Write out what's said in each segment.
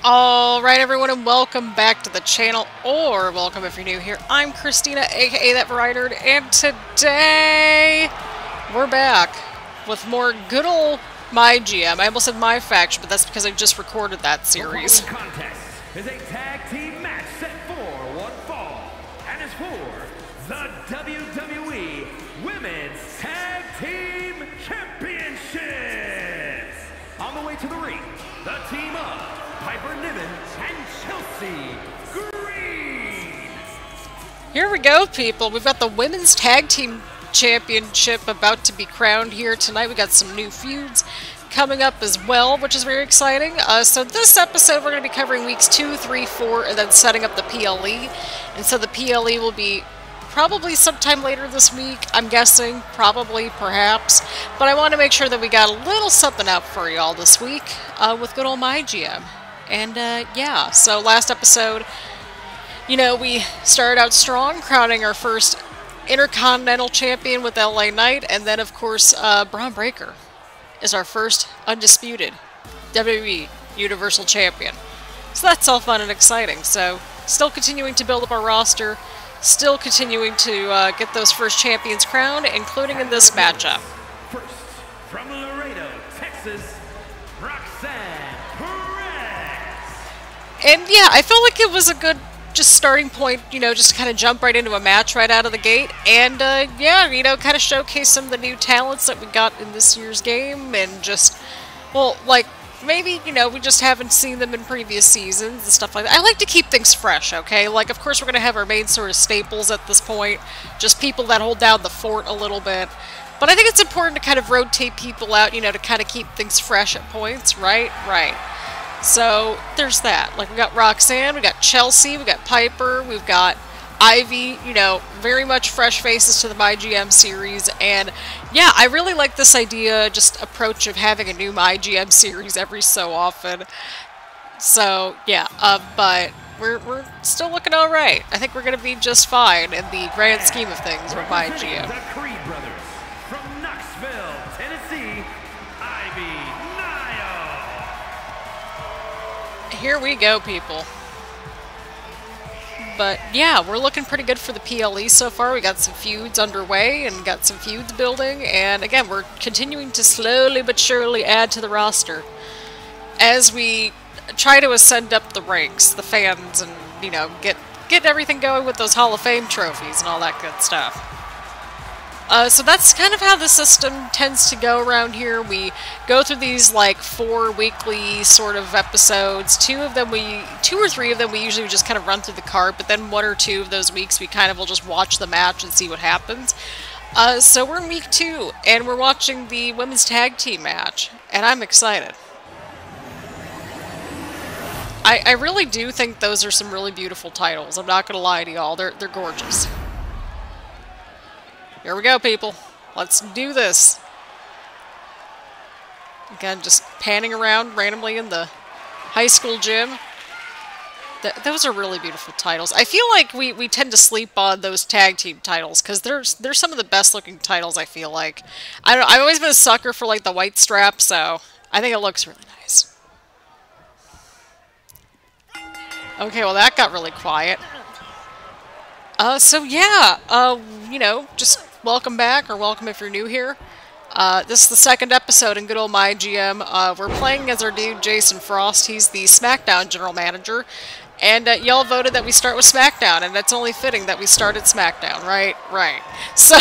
Alright everyone, and welcome back to the channel, or welcome if you're new here. I'm Christina, aka That Variety, and today we're back with more good old MyGM. I almost said My Faction, but that's because I just recorded that series. The following contest is a tag team match set for one fall, and is for the WWE Women's Tag Team Championships. On the way to the ring, the team of Niven and Chelsea Green. Here we go, people. We've got the Women's Tag Team Championship about to be crowned here tonight. We got some new feuds coming up as well, which is very exciting. So this episode, we're going to be covering weeks 2, 3, 4, and then setting up the PLE. And so the PLE will be probably sometime later this week, I'm guessing, probably, perhaps. But I want to make sure that we got a little something out for y'all this week with good old MyGM. And, yeah, so last episode, you know, we started out strong, crowning our first Intercontinental Champion with LA Knight, and then, of course, Braun Breaker is our first undisputed WWE Universal Champion. So that's all fun and exciting. So, still continuing to build up our roster, still continuing to get those first champions crowned, including in this matchup. First, from Laredo, Texas, Roxanne. And yeah, I felt like it was a good just starting point, you know, just kind of jump right into a match right out of the gate. And yeah, you know, kind of showcase some of the new talents that we got in this year's game. And just, well, like, maybe, you know, we just haven't seen them in previous seasons and stuff like that. I like to keep things fresh, okay? Like, of course, we're going to have our main sort of staples at this point. Just people that hold down the fort a little bit. But I think it's important to kind of rotate people out, you know, to kind of keep things fresh at points, right? Right. So, there's that. Like, we got Roxanne, we got Chelsea, we got Piper, we've got Ivy, you know, very much fresh faces to the MyGM series, and yeah, I really like this idea, just approach of having a new MyGM series every so often. So, yeah, but we're still looking alright. I think we're going to be just fine in the grand scheme of things with MyGM. The Creed brothers from Knoxville, Tennessee, Ivy, Nile. Here we go, people. But yeah, we're looking pretty good for the PLE so far. We got some feuds underway and got some feuds building, and again, we're continuing to slowly but surely add to the roster as we try to ascend up the ranks, the fans, and, you know, get everything going with those Hall of Fame trophies and all that good stuff. So that's kind of how the system tends to go around here. We go through these, like, 4 weekly sort of episodes. 2 or 3 of them we usually just kind of run through the card, but then 1 or 2 of those weeks we kind of will just watch the match and see what happens. So we're in week 2, and we're watching the women's tag team match, and I'm excited. I really do think those are some really beautiful titles. I'm not going to lie to y'all. They're gorgeous. Here we go, people. Let's do this. Again, just panning around randomly in the high school gym. Those are really beautiful titles. I feel like we tend to sleep on those tag team titles because they're some of the best looking titles, I feel like. I don't know, I've always been a sucker for, like, the white strap, so I think it looks really nice. Okay, well, that got really quiet. So yeah, you know, just welcome back, or welcome if you're new here. This is the second episode in good old MyGM. We're playing as our dude, Jason Frost. He's the Smackdown general manager. And y'all voted that we start with Smackdown, and that's only fitting that we started Smackdown, right? Right. So,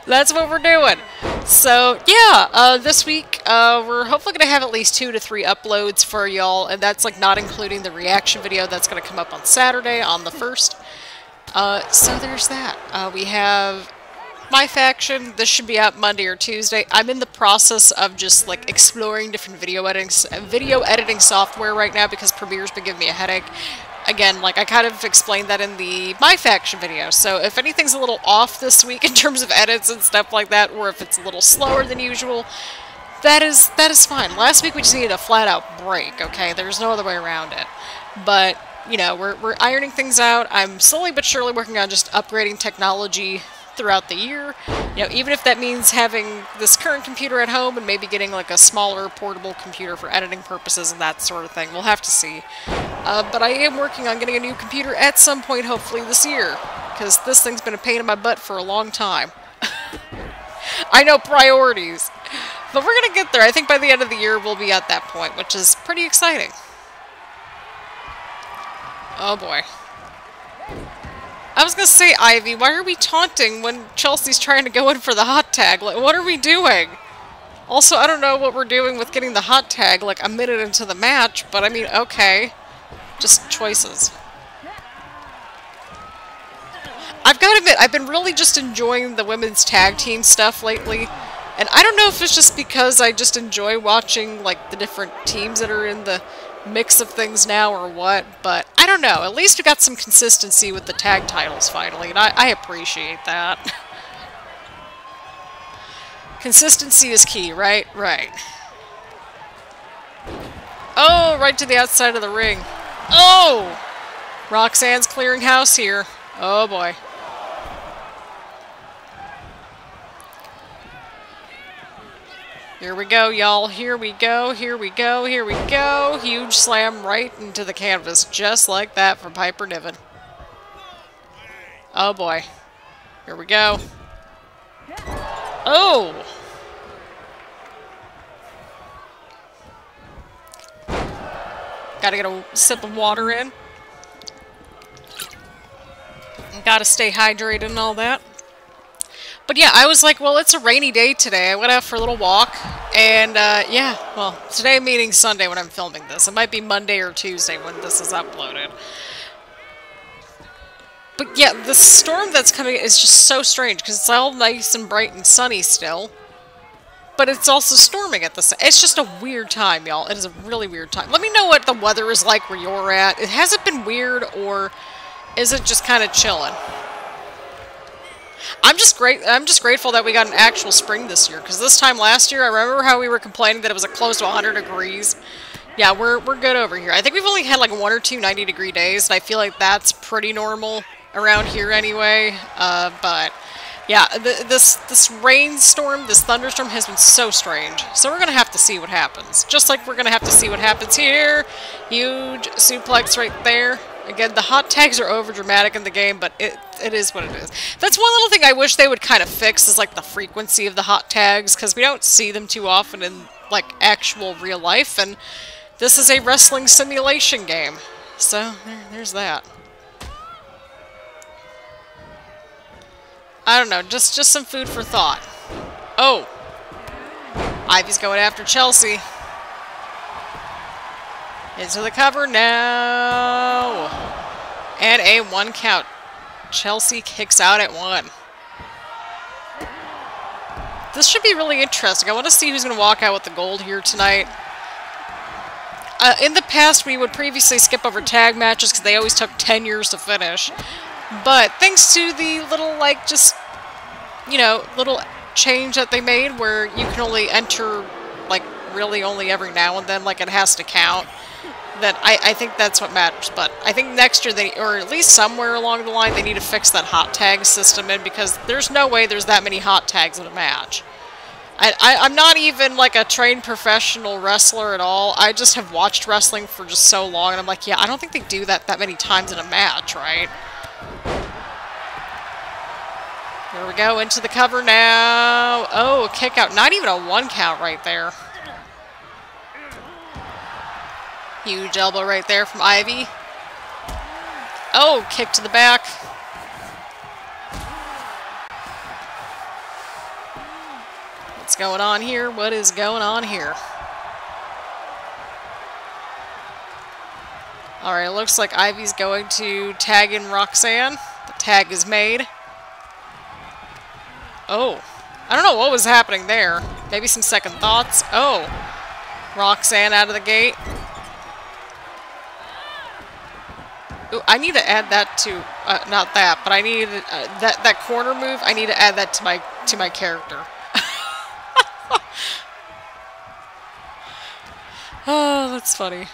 that's what we're doing. So, yeah, this week, we're hopefully going to have at least 2 to 3 uploads for y'all, and that's, like, not including the reaction video that's going to come up on Saturday, on the 1st. So there's that. We have My Faction. This should be out Monday or Tuesday. I'm in the process of just, like, exploring different video editing software right now because Premiere's been giving me a headache. Again, like, I kind of explained that in the My Faction video, so if anything's a little off this week in terms of edits and stuff like that, or if it's a little slower than usual, that is fine. Last week we just needed a flat-out break, okay? There's no other way around it. But, you know, we're ironing things out. I'm slowly but surely working on just upgrading technology throughout the year. You know, even if that means having this current computer at home and maybe getting like a smaller portable computer for editing purposes and that sort of thing. We'll have to see. But I am working on getting a new computer at some point, hopefully this year, because this thing's been a pain in my butt for a long time. I know, priorities. But we're going to get there. I think by the end of the year we'll be at that point, which is pretty exciting. Oh boy. I was going to say, Ivy, why are we taunting when Chelsea's trying to go in for the hot tag? Like, what are we doing? Also, I don't know what we're doing with getting the hot tag like a minute into the match, but I mean, okay. Just choices. I've got to admit, I've been really just enjoying the women's tag team stuff lately. And I don't know if it's just because I just enjoy watching, like, the different teams that are in the mix of things now or what, but I don't know. At least we got some consistency with the tag titles finally, and I appreciate that. Consistency is key, right? Right. Oh, right to the outside of the ring. Oh! Roxanne's clearing house here. Oh boy. Here we go, y'all. Here we go, here we go, here we go. Huge slam right into the canvas, just like that from Piper Niven. Oh boy. Here we go. Oh! Gotta get a sip of water in. Gotta stay hydrated and all that. But yeah, I was like, well, it's a rainy day today. I went out for a little walk, and yeah, well, today meaning Sunday when I'm filming this. It might be Monday or Tuesday when this is uploaded. But yeah, the storm that's coming is just so strange, because it's all nice and bright and sunny still. But it's also storming at the same. It's just a weird time, y'all. It is a really weird time. Let me know what the weather is like where you're at. Has it been weird, or is it just kind of chilling? I'm just grateful that we got an actual spring this year, because this time last year, I remember how we were complaining that it was close to 100 degrees. Yeah, we're good over here. I think we've only had like 1 or 2 90-degree days, and I feel like that's pretty normal around here anyway. But yeah, this rainstorm, this thunderstorm has been so strange. So we're gonna have to see what happens. Just like we're gonna have to see what happens here. Huge suplex right there. Again, the hot tags are over dramatic in the game, but it is what it is. That's one little thing I wish they would kind of fix, is like the frequency of the hot tags, because we don't see them too often in like actual real life, and this is a wrestling simulation game. So there's that. I don't know, just some food for thought. Oh, Ivy's going after Chelsea. Into the cover now. And a 1 count. Chelsea kicks out at 1. This should be really interesting. I want to see who's going to walk out with the gold here tonight. In the past, we would previously skip over tag matches because they always took 10 years to finish. But thanks to the little, like, just, you know, little change that they made where you can only enter, like, really only every now and then, like, it has to count. That I think that's what matters, but I think next year they, or at least somewhere along the line, they need to fix that hot tag system in, because there's no way there's that many hot tags in a match. I'm not even like a trained professional wrestler at all. I just have watched wrestling for just so long, and I'm like, yeah, I don't think they do that many times in a match, right? Here we go, into the cover now. Oh, a kick out. Not even a 1 count right there. Huge elbow right there from Ivy. Oh, kick to the back. What's going on here? What is going on here? Alright, it looks like Ivy's going to tag in Roxanne. The tag is made. Oh, I don't know what was happening there. Maybe some second thoughts. Oh, Roxanne out of the gate. Ooh, I need to add that to, not that, but I need that corner move. I need to add that to my character. Oh, that's funny.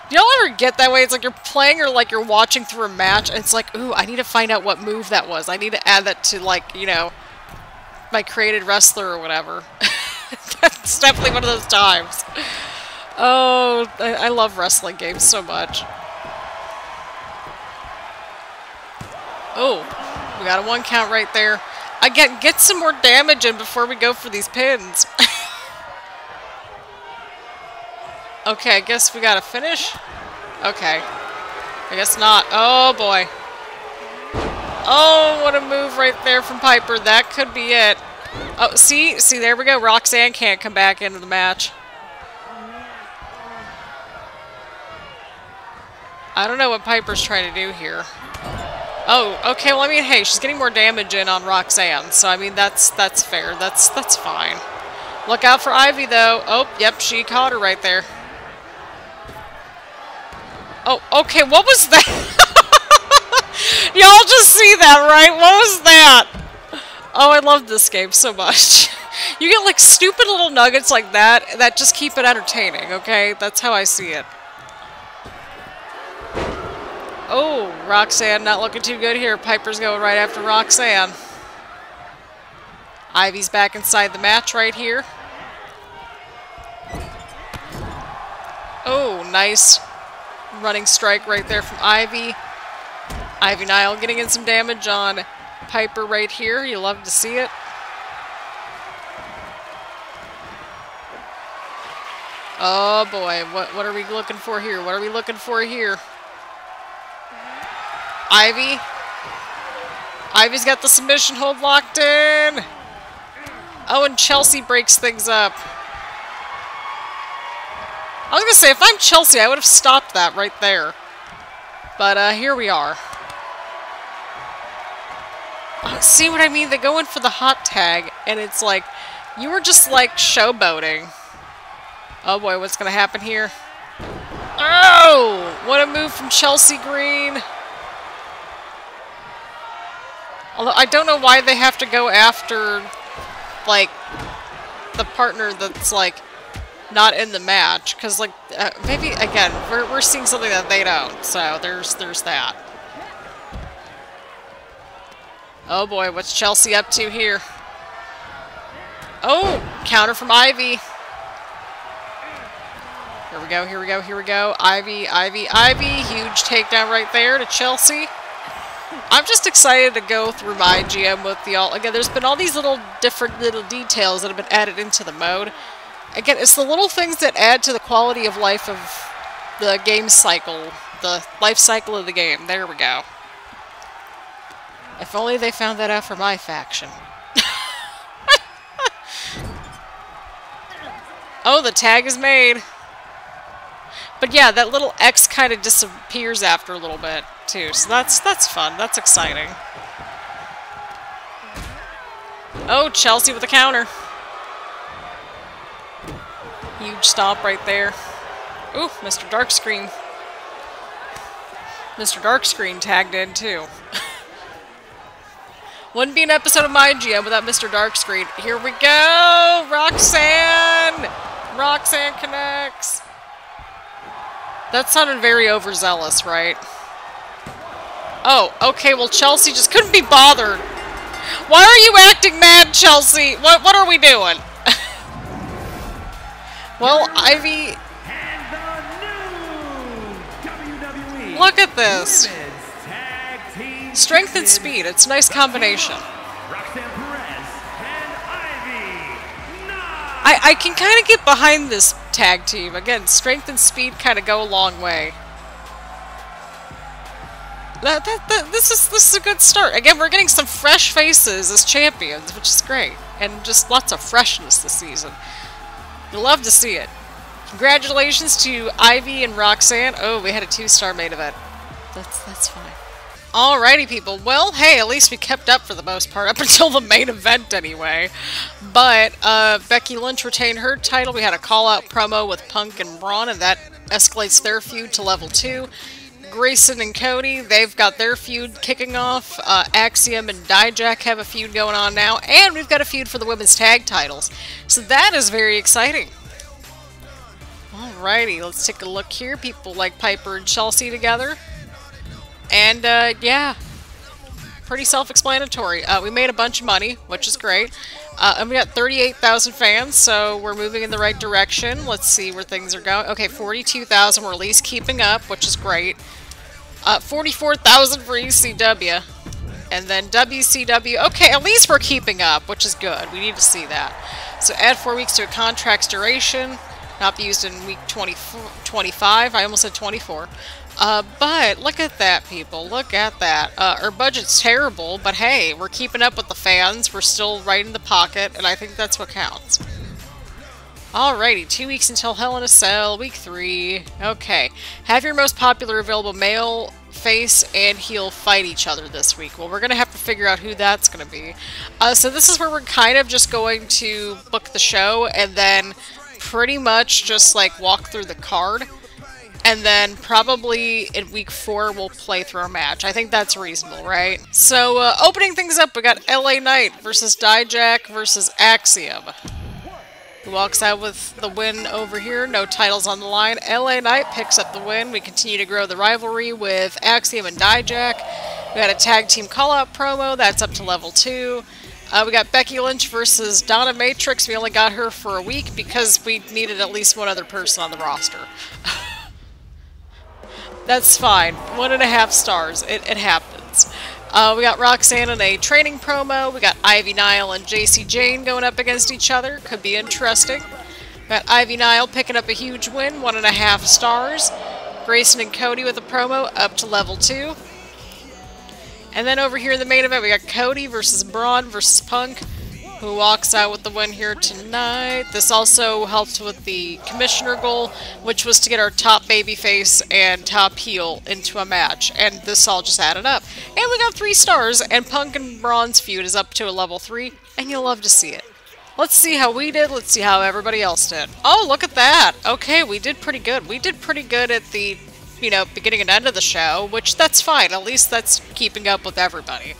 Do y'all ever get that way? It's like you're playing or like you're watching through a match, and it's like, ooh, I need to find out what move that was. I need to add that to, like, you know, my created wrestler or whatever. That's definitely one of those times. Oh, I love wrestling games so much. Oh, we got a 1 count right there. Again, get some more damage in before we go for these pins. Okay, I guess we gotta finish? Okay. I guess not. Oh, boy. Oh, what a move right there from Piper. That could be it. Oh, see, there we go. Roxanne can't come back into the match. I don't know what Piper's trying to do here. Oh, okay, well, I mean, hey, she's getting more damage in on Roxanne, so, I mean, that's fair. That's fine. Look out for Ivy, though. Oh, yep, she caught her right there. Oh, okay, what was that? Y'all just see that, right? What was that? Oh, I love this game so much. You get, like, stupid little nuggets like that just keep it entertaining, okay? That's how I see it. Oh, Roxanne not looking too good here. Piper's going right after Roxanne. Ivy's back inside the match right here. Oh, nice running strike right there from Ivy. Ivy Nile getting in some damage on Piper right here. You love to see it. Oh boy, what are we looking for here? What are we looking for here? Ivy. Ivy's got the submission hold locked in. Oh, and Chelsea breaks things up. I was going to say, if I'm Chelsea, I would have stopped that right there. But here we are. See what I mean? They go in for the hot tag, and it's like, you were just like showboating. Oh boy, what's going to happen here? Oh! What a move from Chelsea Green. Although I don't know why they have to go after, like, the partner that's, like, not in the match. Because, like, maybe, again, we're seeing something that they don't. So, there's that. Oh, boy, what's Chelsea up to here? Oh, counter from Ivy. Here we go, here we go, here we go. Ivy, Ivy, Ivy. Huge takedown right there to Chelsea. I'm just excited to go through MyGM with y'all. Again, there's been all these different little details that have been added into the mode. Again, it's the little things that add to the quality of life of the game cycle, the life cycle of the game. There we go. If only they found that out for my faction. Oh, the tag is made. But yeah, that little X kind of disappears after a little bit, too. So that's fun. That's exciting. Oh, Chelsea with a counter. Huge stomp right there. Ooh, Mr. Darkscreen. Mr. Darkscreen tagged in, too. Wouldn't be an episode of MyGM without Mr. Darkscreen. Here we go! Roxanne! Roxanne connects. That sounded very overzealous, right? Oh, okay, well, Chelsea just couldn't be bothered. Why are you acting mad, Chelsea? What are we doing? Well, Ivy... Look at this. Strength and speed. It's a nice combination. I can kind of get behind this tag team. Again, strength and speed kind of go a long way. This is a good start. Again, we're getting some fresh faces as champions, which is great. And just lots of freshness this season. You'll love to see it. Congratulations to Ivy and Roxanne. Oh, we had a 2-star main event. That's fine. Alrighty, people. Well, hey, at least we kept up for the most part, up until the main event anyway. But Becky Lynch retained her title. We had a call-out promo with Punk and Braun, and that escalates their feud to level 2. Grayson and Cody, they've got their feud kicking off. Axiom and Dijak have a feud going on now, and we've got a feud for the women's tag titles. So that is very exciting. Alrighty, let's take a look here. People like Piper and Chelsea together. And, yeah. Pretty self-explanatory. We made a bunch of money, which is great. And we got 38,000 fans, so we're moving in the right direction. Let's see where things are going. Okay, 42,000. We're at least keeping up, which is great. 44,000 for ECW. And then WCW. Okay, at least we're keeping up, which is good. We need to see that. So add 4 weeks to a contract's duration. Not be used in week 25. I almost said 24. But look at that, people. Look at that. Our budget's terrible, but hey, we're keeping up with the fans. We're still right in the pocket, and I think that's what counts. Alrighty, 2 weeks until Hell in a Cell, week 3. Okay. Have your most popular available male, face, and heel fight each other this week. Well, we're going to have to figure out who that's going to be. So this is where we're kind of just going to book the show, and then pretty much just, like, walk through the card. And then probably in week 4, we'll play through our match. I think that's reasonable, right? So, opening things up, we got LA Knight versus Dijak versus Axiom. Who walks out with the win over here. No titles on the line. LA Knight picks up the win. We continue to grow the rivalry with Axiom and Dijak. We got a tag team call-out promo. That's up to level 2. We got Becky Lynch versus Donna Matrix. We only got her for a week because we needed at least one other person on the roster. That's fine. 1.5 stars. It happens. We got Roxanne in a training promo. We got Ivy Nile and JC Jane going up against each other. Could be interesting. We got Ivy Nile picking up a huge win. 1.5 stars. Grayson and Cody with a promo up to level 2. And then over here in the main event, we got Cody versus Braun versus Punk, who walks out with the win here tonight. This also helped with the commissioner goal, which was to get our top babyface and top heel into a match. And this all just added up. And we got 3 stars, and Punk and Braun's feud is up to a level 3, and you'll love to see it. Let's see how we did. Let's see how everybody else did. Oh, look at that. Okay, we did pretty good. We did pretty good at the, you know, beginning and end of the show, which that's fine. At least that's keeping up with everybody.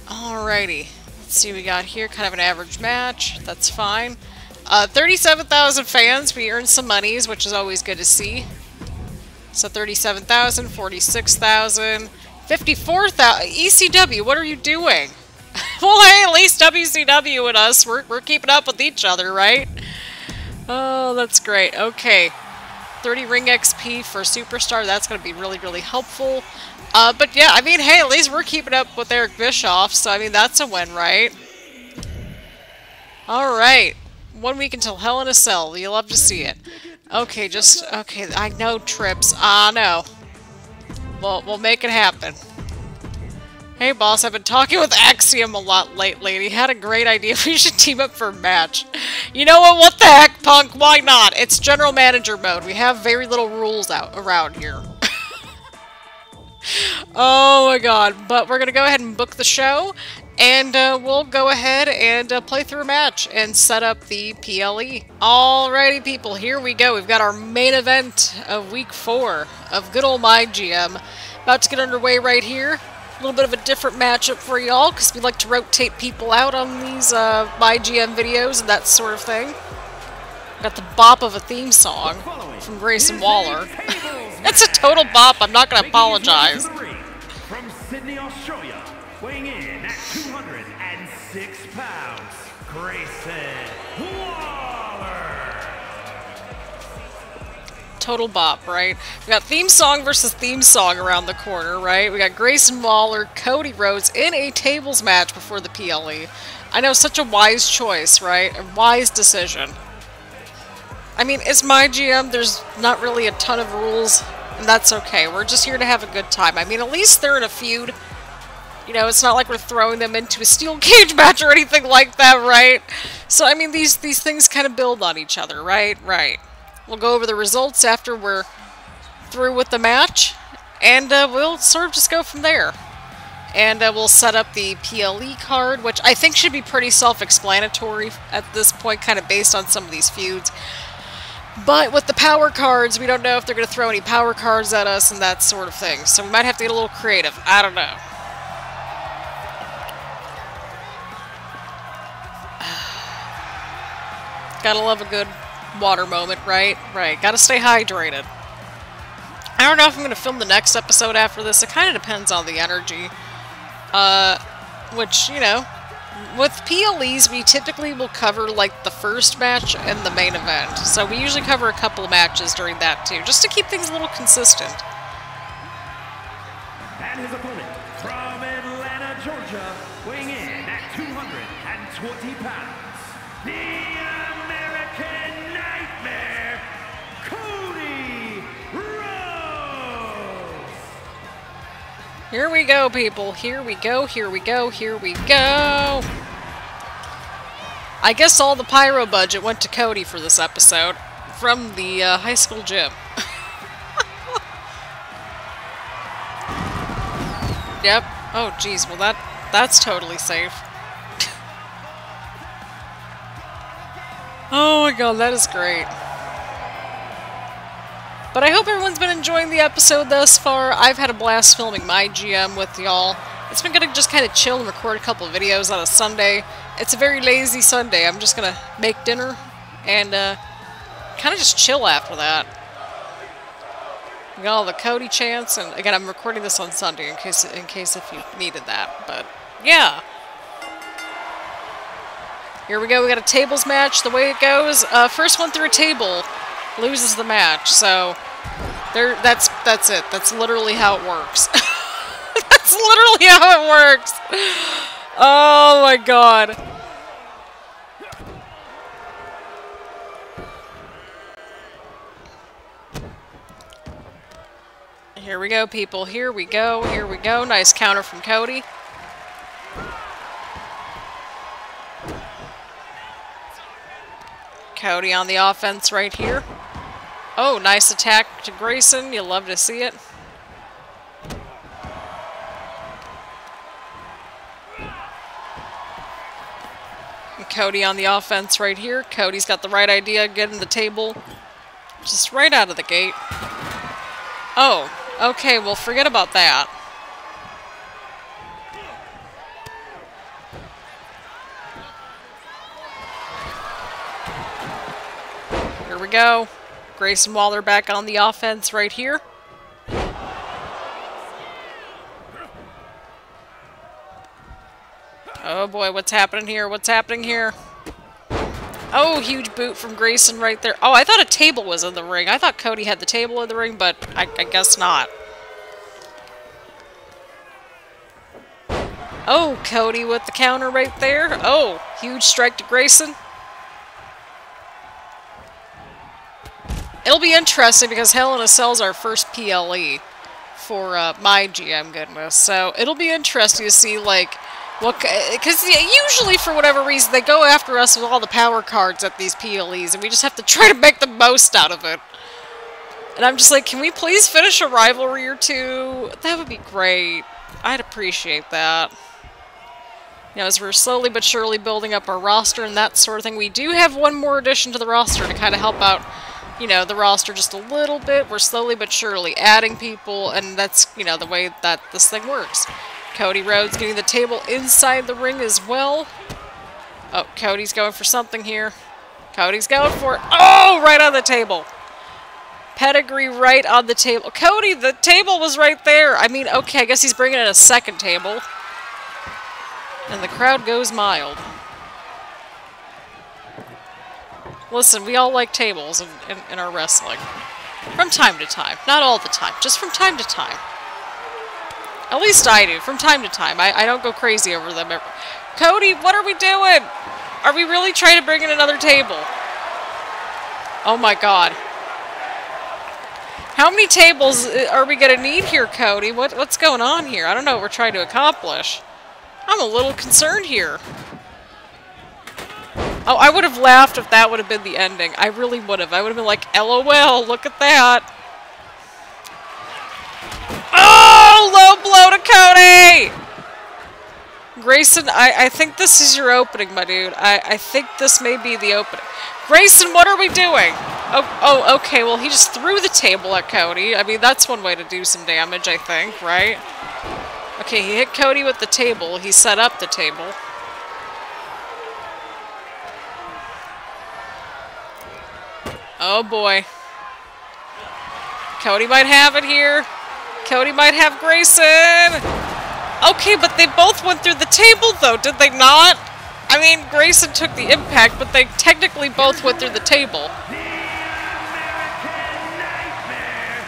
Alrighty. Let's see what we got here. Kind of an average match. That's fine. 37,000 fans. We earned some monies, which is always good to see. So 37,000, 46,000, 54,000. ECW, what are you doing? Well, hey, at least WCW and us, we're keeping up with each other, right? Oh, that's great. Okay. 30 ring XP for Superstar. That's going to be really, really helpful. But yeah, I mean, hey, at least we're keeping up with Eric Bischoff, so I mean, that's a win, right? Alright. 1 week until Hell in a Cell. You'll love to see it. Okay, okay, I know trips. I know. Well, we'll make it happen. Hey, boss, I've been talking with Axiom a lot lately, and he had a great idea. We should team up for a match. You know what? What the heck, Punk? Why not? It's general manager mode. We have very little rules around here. Oh my god. But we're going to go ahead and book the show, and we'll go ahead and play through a match and set up the PLE. Alrighty, people, here we go. We've got our main event of week 4 of good old MyGM. About to get underway right here. A little bit of a different matchup for y'all, because we like to rotate people out on these MyGM videos and that sort of thing. Got the bop of a theme song from Grayson Waller. It's a total bop, I'm not going to apologize. From Sydney, Australia, weighing in at 206 pounds, Grayson Waller. Total bop, right? We got theme song versus theme song around the corner, right? We got Grayson Waller, Cody Rhodes in a tables match before the PLE. I know, such a wise choice, right? A wise decision. I mean, it's MyGM, there's not really a ton of rules, and that's okay. We're just here to have a good time. I mean, at least they're in a feud. You know, it's not like we're throwing them into a steel cage match or anything like that, right? So, I mean, these things kind of build on each other, right? Right. We'll go over the results after we're through with the match, and we'll sort of just go from there. And we'll set up the PLE card, which I think should be pretty self-explanatory at this point, kind of based on some of these feuds. But with the power cards, we don't know if they're going to throw any power cards at us and that sort of thing. So we might have to get a little creative. I don't know. Gotta love a good Water moment, right? Right. Gotta stay hydrated. I don't know if I'm going to film the next episode after this. It kind of depends on the energy. Which, you know, with PLEs, we typically will cover, like, the first match and the main event. So we usually cover a couple of matches during that, too, just to keep things a little consistent. And his opponent from Atlanta, Georgia, weighing in at 220 pounds, the American Nightmare, Cody Rhodes. Here we go, people. Here we go, here we go, here we go. I guess all the pyro budget went to Cody for this episode from the high school gym. Yep. Oh, geez. Well, that's totally safe. Oh my god, that is great. But I hope everyone's been enjoying the episode thus far. I've had a blast filming MyGM with y'all. It's been good to just kind of chill and record a couple of videos on a Sunday. It's a very lazy Sunday. I'm just gonna make dinner and kind of just chill after that. We got all the Cody chants, and again, I'm recording this on Sunday in case if you needed that. But yeah, here we go. We got a tables match. The way it goes, first one through a table loses the match. So there, that's it. That's literally how it works. That's literally how it works. Oh my god. Here we go, people. Here we go. Here we go. Nice counter from Cody. Cody on the offense right here. Oh, nice attack to Grayson. You'll love to see it. And Cody on the offense right here. Cody's got the right idea, getting the table just right out of the gate. Oh. Okay, well, forget about that. Here we go. Grayson Waller back on the offense right here. Oh boy, what's happening here? What's happening here? Oh, huge boot from Grayson right there. Oh, I thought a table was in the ring. I thought Cody had the table in the ring, but I guess not. Oh, Cody with the counter right there. Oh, huge strike to Grayson. It'll be interesting because Hell in a Cell's our first PLE for MyGM, goodness. So it'll be interesting to see, like, what, because usually for whatever reason they go after us with all the power cards at these PLEs, and we just have to try to make the most out of it. And I'm just like, can we please finish a rivalry or two? That would be great. I'd appreciate that. You know, as we're slowly but surely building up our roster and that sort of thing, we do have one more addition to the roster to kind of help out, you know, the roster just a little bit. We're slowly but surely adding people, and that's, you know, the way that this thing works. Cody Rhodes getting the table inside the ring as well. Oh, Cody's going for something here. Cody's going for it. Oh, right on the table. Pedigree right on the table. Cody, the table was right there. I mean, okay, I guess he's bringing in a second table. And the crowd goes mild. Listen, we all like tables in our wrestling. From time to time. Not all the time. Just from time to time. At least I do. From time to time. I don't go crazy over them. Cody, what are we doing? Are we really trying to bring in another table? Oh my god. How many tables are we going to need here, Cody? What's going on here? I don't know what we're trying to accomplish. I'm a little concerned here. Oh, I would have laughed if that would have been the ending. I really would have. I would have been like, LOL, look at that. Oh, low blow to Cody! Grayson, I think this is your opening, my dude. I think this may be the opening. Grayson, what are we doing? Oh, okay, well, he just threw the table at Cody. I mean, that's one way to do some damage, I think, right? Okay, he hit Cody with the table. He set up the table. Oh boy. Cody might have it here. Cody might have Grayson. Okay, but they both went through the table though, did they not? I mean, Grayson took the impact, but they technically both went through the table. The American Nightmare,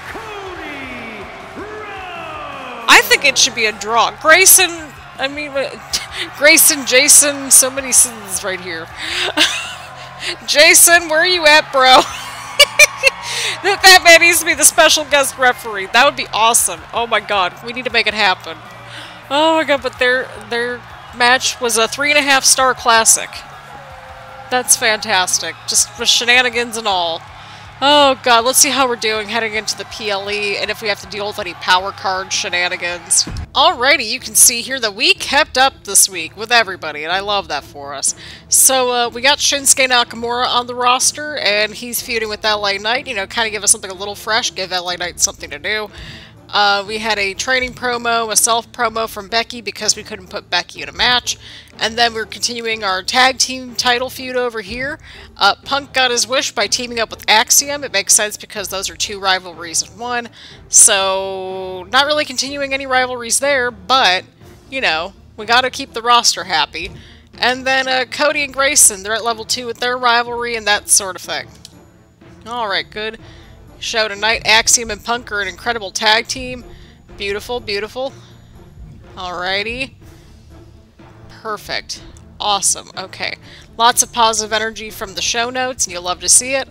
Cody Rhodes. I think it should be a draw. Grayson, I mean, Grayson, Jason, so many sins right here. Jason, where are you at, bro? That man needs to be the special guest referee. That would be awesome. Oh my god, we need to make it happen. Oh my god, but their match was a 3.5-star classic. That's fantastic. Just with shenanigans and all. Oh god, let's see how we're doing heading into the PLE and if we have to deal with any power card shenanigans. Alrighty, you can see here that we kept up this week with everybody, and I love that for us. So, we got Shinsuke Nakamura on the roster, and he's feuding with LA Knight, you know, kind of give us something a little fresh, give LA Knight something to do. We had a training promo, a self-promo from Becky because we couldn't put Becky in a match. And then we're continuing our tag team title feud over here. Punk got his wish by teaming up with Axiom. It makes sense because those are two rivalries in one. So, not really continuing any rivalries there, but, you know, we gotta keep the roster happy. And then Cody and Grayson, they're at level 2 with their rivalry and that sort of thing. Alright, good show tonight. Axiom and Punk are an incredible tag team. Beautiful, beautiful. Alrighty. Perfect. Awesome. Okay. Lots of positive energy from the show notes, and you'll love to see it.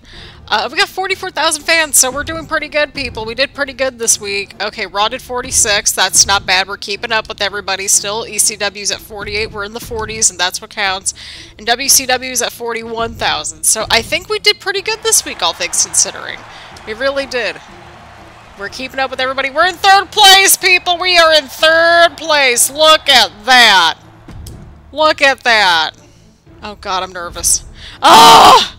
We got 44,000 fans, so we're doing pretty good, people. We did pretty good this week. Okay, Raw did 46. That's not bad. We're keeping up with everybody still. ECW's at 48. We're in the 40s, and that's what counts. And WCW's at 41,000. So I think we did pretty good this week, all things considering. We really did. We're keeping up with everybody. We're in 3rd place, people! We are in 3rd place! Look at that! Look at that! Oh god, I'm nervous. Oh!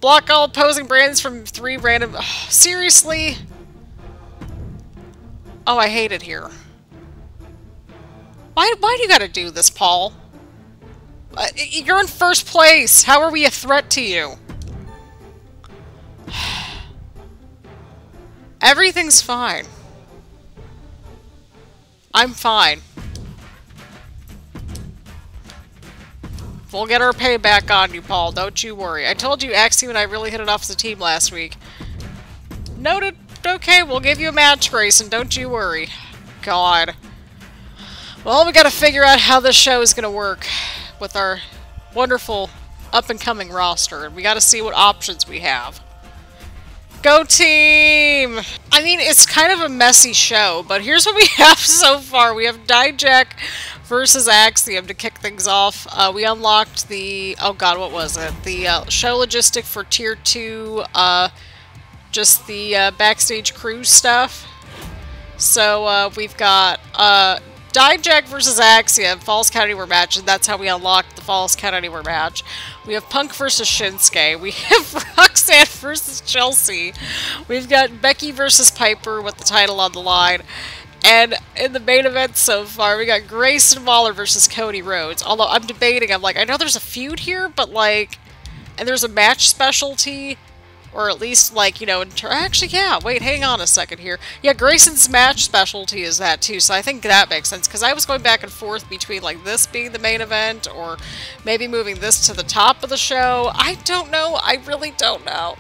Block all opposing brands from 3 random... Oh, seriously? Oh, I hate it here. Why do you gotta do this, Paul? You're in 1st place! How are we a threat to you? Everything's fine. I'm fine. We'll get our payback on you, Paul. Don't you worry. I told you Axiom and I really hit it off as a team last week. Noted. Okay, we'll give you a match, Grayson. Don't you worry. God. Well, we gotta figure out how this show is gonna work with our wonderful up-and-coming roster. We gotta see what options we have. Go team! I mean, it's kind of a messy show, but here's what we have so far. We have Dijak versus Axiom to kick things off. We unlocked the... Oh god, what was it? The show logistic for Tier 2, just the backstage crew stuff. So, we've got Dijak versus Axiom, Falls Count Anywhere match, and that's how we unlocked the Falls Count Anywhere match. We have Punk versus Shinsuke. We have Roxanne versus Chelsea. We've got Becky versus Piper with the title on the line. And in the main event so far, we got Grayson Waller versus Cody Rhodes. Although I'm debating, I'm like, I know there's a feud here, but like, and there's a match specialty. Or at least, like, you know, actually, yeah, wait, hang on a second here. Yeah, Grayson's match specialty is that, too, so I think that makes sense, because I was going back and forth between, like, this being the main event, or maybe moving this to the top of the show. I don't know. I really don't know.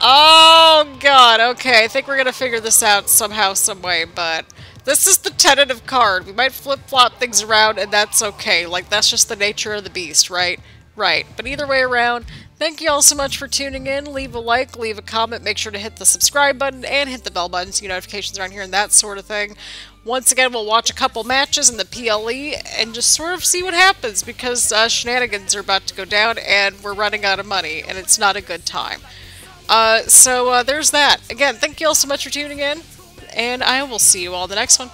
Oh, God, okay, I think we're going to figure this out somehow, some way, but this is the tentative card. We might flip-flop things around, and that's okay. Like, that's just the nature of the beast, right? Right, but either way around, thank you all so much for tuning in. Leave a like, leave a comment, make sure to hit the subscribe button, and hit the bell button so you get notifications around here and that sort of thing. Once again, we'll watch a couple matches in the PLE and just sort of see what happens, because shenanigans are about to go down and we're running out of money, and it's not a good time. So there's that. Again, thank you all so much for tuning in, and I will see you all in the next one.